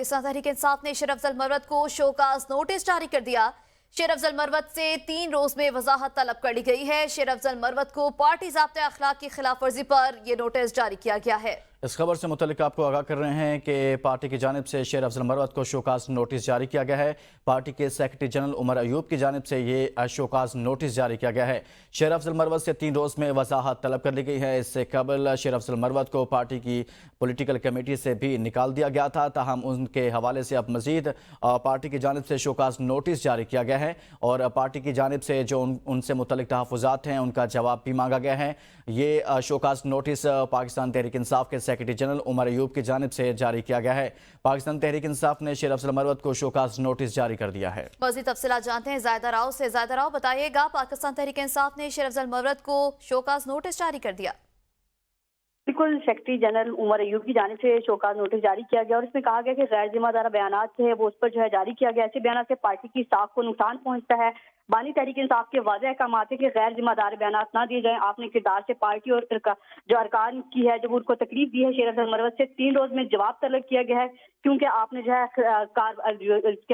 पाकिस्तान तहरीक इंसाफ ने शेर अफजल मरवत को शोकाज नोटिस जारी कर दिया। शेर अफजल मरवत से 3 रोज में वजाहत तलब कर ली गई है। शेर अफजल मरवत को पार्टी ज़ाब्ते अखलाक की खिलाफ वर्जी पर यह नोटिस जारी किया गया है। इस खबर से मुतल्लिक आपको आगाह कर रहे हैं कि पार्टी की जानिब से शेर अफजल मरवत को शोकाज नोटिस जारी किया गया है। पार्टी के सेक्रेटरी जनरल उमर अयूब की जानिब से ये शोकाज नोटिस जारी किया गया है। शेर अफजल मरवत से 3 रोज में वजाहत तलब कर ली गई है। इससे कबल शेर अफजल मरवत को पार्टी की पॉलिटिकल कमेटी से भी निकाल दिया गया था, ताहम उनके हवाले से अब मजीद पार्टी की जानिब से शोकाज नोटिस जारी किया गया है और पार्टी की जानिब से जो उनसे मुतल्लिक तहफ़्फ़ुज़ात हैं उनका जवाब भी मांगा गया है। ये शोकाज नोटिस पाकिस्तान तहरीक इंसाफ के सेक्रेटरी जनरल उमर अयूब की जानिब से जारी किया गया है। पाकिस्तान तहरीक इंसाफ ने शेर अफजल मरवत को शोकाज नोटिस जारी कर दिया है। मज़ीद तफसीलात जानते हैं ज़ाहिदा राव से। ज़ाहिदा राव, बताइएगा, पाकिस्तान तहरीक इंसाफ ने शेर अफजल मरवत को शोकाज नोटिस जारी कर दिया। बिल्कुल, सेक्रेटरी जनरल उमर अयूब की जानिब से शोकाज नोटिस जारी किया गया और इसमें कहा गया कि गैर जिम्मेदार बयानात है वो उस पर जो है जारी किया गया। ऐसे बयान से पार्टी की साख को नुकसान पहुंचता है। बानी तहरीक इंसाफ के वाज़ेह अहकाम आते कि गैर जिम्मेदार बयानात ना दिए जाएं। आपने किरदार से पार्टी और जो अरकान की है जब उनको तकलीफ दी है। शेर अफजल मरवत से 3 रोज में जवाब तलब किया गया है क्योंकि आपने जो है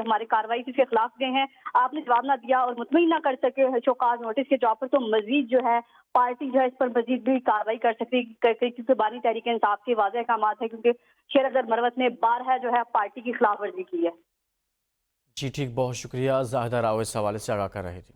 हमारे कार्रवाई के खिलाफ गए हैं, आपने जवाब ना दिया और मुतमईन ना कर सके शोकाज नोटिस के जवाब पर, तो मजीद जो है पार्टी जो है इस पर मजीद भी कार्रवाई कर सकती है क्योंकि बानी तहरीक इंसाफ के वाज़ेह अहकाम है, क्योंकि शेर अफजल मरवत ने बारहा जो है पार्टी की खिलाफ वर्जी की है। जी ठीक, बहुत शुक्रिया। ज़ाहिदा राव इस हवाले से आगाह कर रही थी।